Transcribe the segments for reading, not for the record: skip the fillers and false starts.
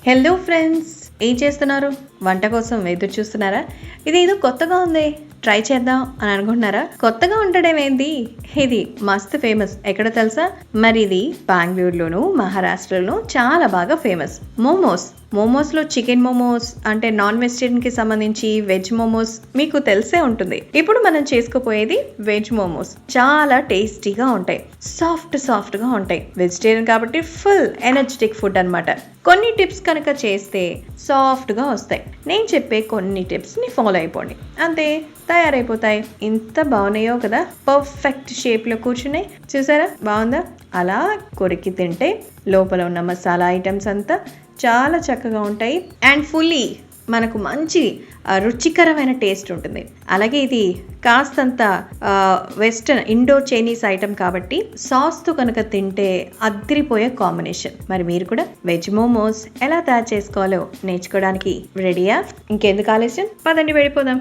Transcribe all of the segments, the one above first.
Hello friends, ఏం చేస్తున్నారు? వంట కోసం ఎదురు చూస్తున్నారా? ఇదేదో కొత్తగా ఉంది, ట్రై చేద్దాం అని అనుకుంటున్నారా? కొత్తగా ఉండడమేంది, ఇది మస్తు ఫేమస్. ఎక్కడ తెలుసా? మరి ఇది బెంగళూరులోను మహారాష్ట్రలోను చాలా బాగా ఫేమస్. మోమోస్లో చికెన్ మోమోస్ అంటే నాన్ వెజిటేరియన్కి సంబంధించి వెజ్ మోమోస్ మీకు తెలిసే ఉంటుంది. ఇప్పుడు మనం చేసుకోపోయేది వెజ్ మోమోస్. చాలా టేస్టీగా ఉంటాయి, సాఫ్ట్గా ఉంటాయి. వెజిటేరియన్ కాబట్టి ఫుల్ ఎనర్జెటిక్ ఫుడ్ అన్నమాట. కొన్ని టిప్స్ కనుక చేస్తే సాఫ్ట్గా వస్తాయి. నేను చెప్పే కొన్ని టిప్స్ని ఫాలో అయిపోండి, అంతే తయారైపోతాయి. ఇంత బాగున్నాయో కదా, పర్ఫెక్ట్ షేప్లో కూర్చున్నాయి. చూసారా బాగుందా? అలా కొరికి తింటే లోపల ఉన్న మసాలా ఐటమ్స్ అంతా చాలా చక్కగా ఉంటాయి అండ్ ఫుల్లీ మనకు మంచి రుచికరమైన టేస్ట్ ఉంటుంది. అలాగే ఇది కాస్తంత వెస్టర్న్ ఇండో చైనీస్ ఐటమ్ కాబట్టి సాస్తో కనుక తింటే అద్రిపోయే కాంబినేషన్. మరి మీరు కూడా వెజ్ మోమోస్ ఎలా తయారు చేసుకోవాలో నేర్చుకోవడానికి రెడీయా? ఇంకెందుకు ఆలస్యం, పదండి వెళ్ళిపోదాం.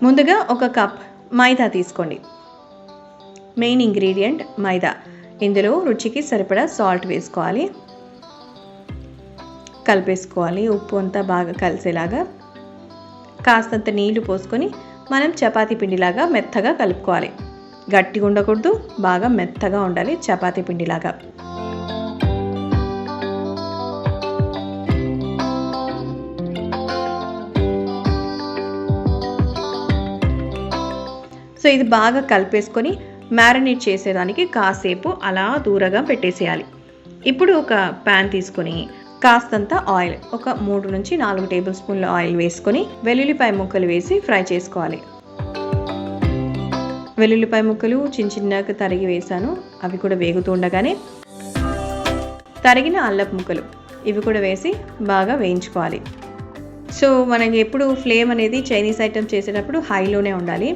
ముందుగా ఒక కప్ మైదా తీసుకోండి. మెయిన్ ఇంగ్రీడియంట్ మైదా. ఇందులో రుచికి సరిపడా సాల్ట్ వేసుకోవాలి, కలిపేసుకోవాలి. ఉప్పు అంతా బాగా కలిసేలాగా కాస్తంత నీళ్లు పోసుకొని మనం చపాతీ పిండిలాగా మెత్తగా కలుపుకోవాలి. గట్టిగా ఉండకూడదు, బాగా మెత్తగా ఉండాలి చపాతీ పిండిలాగా. సో ఇది బాగా కలిపేసుకొని మ్యారినేట్ చేసేదానికి కాసేపు అలా దూరంగా పెట్టేసేయాలి. ఇప్పుడు ఒక ప్యాన్ తీసుకొని కాస్తంత ఆయిల్, ఒక 3 నుంచి 4 టేబుల్ స్పూన్ల ఆయిల్ వేసుకొని వెల్లుల్లిపాయ ముక్కలు వేసి ఫ్రై చేసుకోవాలి. వెల్లుల్లిపాయ ముక్కలు చిన్నగా తరిగి వేసాను, అవి కూడా వేగుతూ ఉండగానే తరిగిన అల్లపు ముక్కలు ఇవి కూడా వేసి బాగా వేయించుకోవాలి. సో మనకి ఎప్పుడు ఫ్లేమ్ అనేది చైనీస్ ఐటమ్ చేసేటప్పుడు హైలోనే ఉండాలి.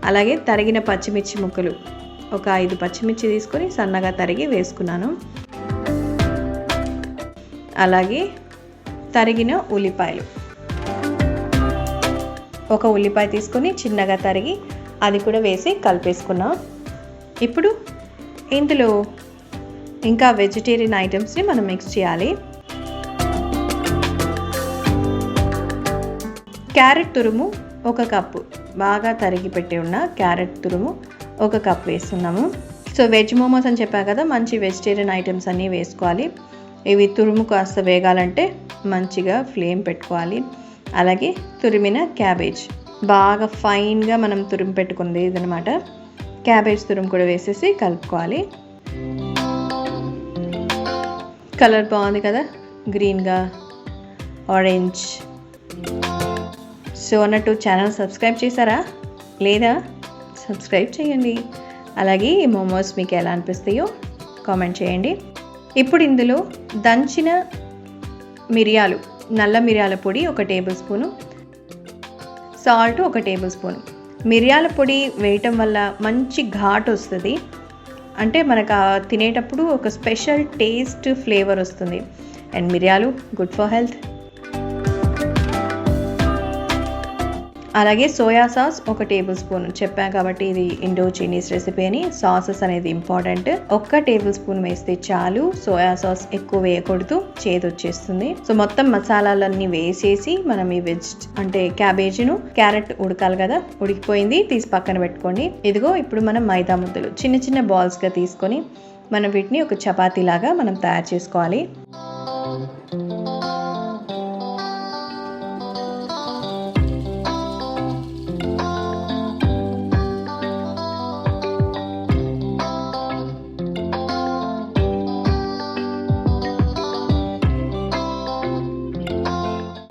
అలాగే తరిగిన పచ్చిమిర్చి ముక్కలు, ఒక 5 పచ్చిమిర్చి తీసుకొని సన్నగా తరిగి వేసుకున్నాను. అలాగే తరిగిన ఉల్లిపాయలు, ఒక ఉల్లిపాయ తీసుకొని చిన్నగా తరిగి అది కూడా వేసి కలిపేసుకున్నాం. ఇప్పుడు ఇందులో ఇంకా వెజిటేరియన్ ఐటమ్స్ని మనం మిక్స్ చేయాలి. క్యారెట్ తురుము 1 కప్పు, బాగా తరిగి పెట్టి ఉన్న క్యారెట్ తురుము 1 కప్ వేస్తున్నాము. సో వెజ్ మోమోస్ అని చెప్పా కదా, మంచి వెజిటేరియన్ ఐటమ్స్ అన్నీ వేసుకోవాలి. ఇవి తురుము కాస్త వేగాలంటే మంచిగా ఫ్లేమ్ పెట్టుకోవాలి. అలాగే తురిమిన క్యాబేజ్, బాగా ఫైన్గా మనం తురిమి పెట్టుకుంది ఇదనమాట. క్యాబేజ్ తురుము కూడా వేసేసి కలుపుకోవాలి. కలర్ బాగుంది కదా, గ్రీన్గా ఆరెంజ్. సో అన్నట్టు ఛానల్ సబ్స్క్రైబ్ చేశారా లేదా? సబ్స్క్రైబ్ చేయండి. అలాగే ఈ మోమోస్ మీకు ఎలా అనిపిస్తాయో కామెంట్ చేయండి. ఇప్పుడు ఇందులో దంచిన మిరియాలు, నల్ల మిరియాల పొడి 1 table spoon, salt 1 table spoon. మిరియాల పొడి వేయటం వల్ల మంచి ఘాటు వస్తుంది, అంటే మనకు తినేటప్పుడు ఒక స్పెషల్ టేస్ట్ ఫ్లేవర్ వస్తుంది. అండ్ మిరియాలు గుడ్ ఫర్ హెల్త్. అలాగే సోయా సాస్ 1 టేబుల్ స్పూన్. చెప్పాను కాబట్టి ఇది ఇండో చైనీస్ రెసిపీ అని, సాసెస్ అనేది ఇంపార్టెంట్. 1 టేబుల్ స్పూన్ వేస్తే చాలు, సోయా సాస్ ఎక్కువ వేయకూడదు, చేదు వచ్చేస్తుంది. సో మొత్తం మసాలాలన్నీ వేసేసి మనం ఈ వెజ్ అంటే క్యాబేజీను క్యారెట్ ఉడకాలి కదా, ఉడికిపోయింది, తీసి పక్కన పెట్టుకోండి. ఇదిగో ఇప్పుడు మనం మైదా ముద్దలు చిన్న బాల్స్గా తీసుకొని మనం వీటిని ఒక చపాతీ లాగా మనం తయారు చేసుకోవాలి.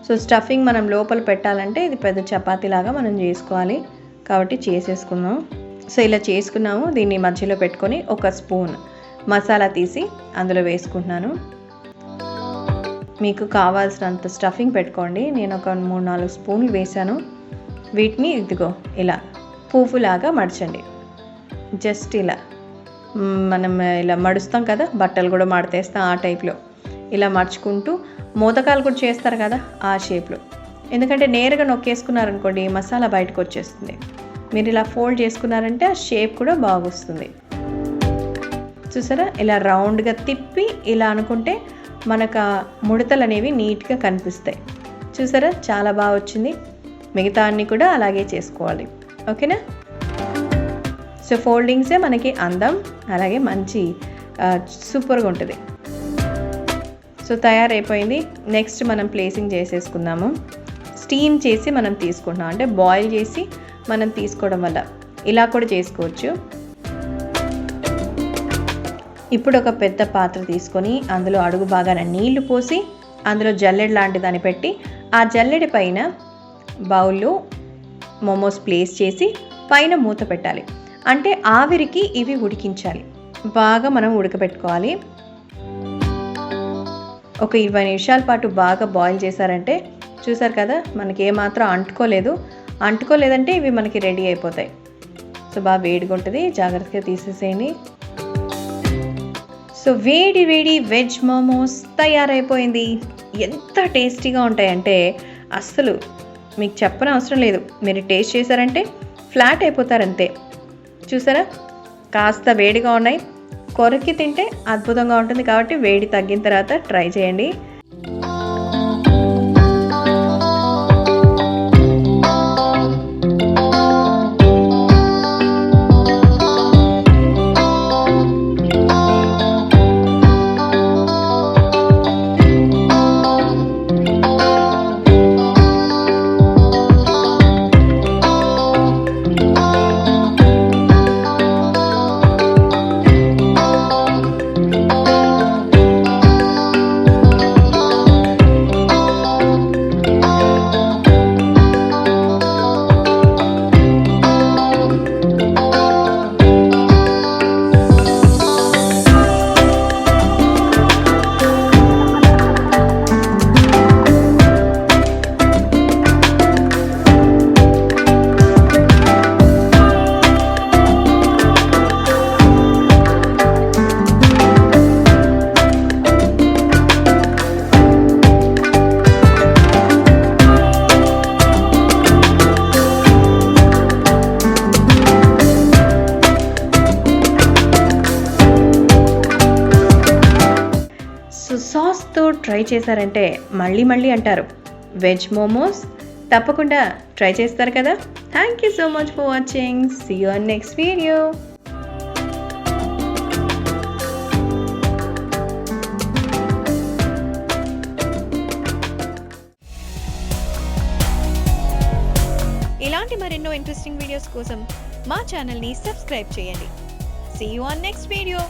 సో స్టఫింగ్ మనం లోపల పెట్టాలంటే ఇది పెద్ద చపాతీ లాగా మనం చేసుకోవాలి, కాబట్టి చేసేసుకుందాం. సో ఇలా చేసుకున్నాము. దీన్ని మధ్యలో పెట్టుకొని 1 స్పూన్ మసాలా తీసి అందులో వేసుకుంటున్నాను. మీకు కావాల్సినంత స్టఫింగ్ పెట్టుకోండి. నేను ఒక 3-4 స్పూన్లు వేసాను. వీటిని ఇదిగో ఇలా పువ్వులాగా మడచండి. జస్ట్ ఇలా మనం ఇలా మడుస్తాం కదా, బట్టలు కూడా మడతేస్తాం ఆ టైప్లో ఇలా మర్చుకుంటూ, మోదకాలు కూడా చేస్తారు కదా ఆ షేప్లో. ఎందుకంటే నేరుగా నొక్కేసుకున్నారనుకోండి మసాలా బయటకు వచ్చేస్తుంది. మీరు ఇలా ఫోల్డ్ చేసుకున్నారంటే ఆ షేప్ కూడా బాగొస్తుంది. చూసారా, ఇలా రౌండ్గా తిప్పి ఇలా అనుకుంటే మనకు ఆ ముడతలు అనేవి నీట్గా కనిపిస్తాయి. చూసారా, చాలా బాగా వచ్చింది. మిగతా అన్నీ కూడా అలాగే చేసుకోవాలి. ఓకేనా? సో ఫోల్డింగ్సే మనకి అందం, అలాగే మంచి సూపర్గా ఉంటుంది. సో తయారైపోయింది. నెక్స్ట్ మనం ప్లేసింగ్ చేసేసుకుందాము. స్టీమ్ చేసి మనం తీసుకుంటున్నాం, అంటే బాయిల్ చేసి మనం తీసుకోవడం వల్ల ఇలా కూడా చేసుకోవచ్చు. ఇప్పుడు ఒక పెద్ద పాత్ర తీసుకొని అందులో అడుగు బాగాన నీళ్లు పోసి అందులో జల్లెడ లాంటి దాన్ని పెట్టి ఆ జల్లెడి పైన బౌల్లో మోమోస్ ప్లేస్ చేసి పైన మూత పెట్టాలి. అంటే ఆవిరికి ఇవి ఉడికించాలి, బాగా మనం ఉడకబెట్టుకోవాలి. ఒక 20 నిమిషాల పాటు బాగా బాయిల్ చేశారంటే చూసారు కదా, మనకి ఏమాత్రం అంటుకోలేదంటే ఇవి మనకి రెడీ అయిపోతాయి. సో బాగా వేడిగా ఉంటుంది, జాగ్రత్తగా తీసేసేయండి. సో వేడి వేడి వెజ్ మోమోస్ తయారైపోయింది. ఎంత టేస్టీగా ఉంటాయంటే అస్సలు మీకు చెప్పనవసరం లేదు. మీరు టేస్ట్ చేశారంటే ఫ్లాట్ అయిపోతారంతే. చూసారా, కాస్త వేడిగా ఉన్నాయి, కొరికి తింటే అద్భుతంగా ఉంటుంది. కాబట్టి వేడి తగ్గిన తర్వాత ట్రై చేయండి. సాస్తో ట్రై చేశారంటే మళ్ళీ అంటారు. వెజ్ మోమోస్ తప్పకుండా ట్రై చేస్తారు కదా. Thank you so much for watching. See you on next video. ఇలాంటి మరెన్నో ఇంట్రెస్టింగ్ వీడియోస్ కోసం మా ఛానల్ని సబ్స్క్రైబ్ చేయండి. See you on next video.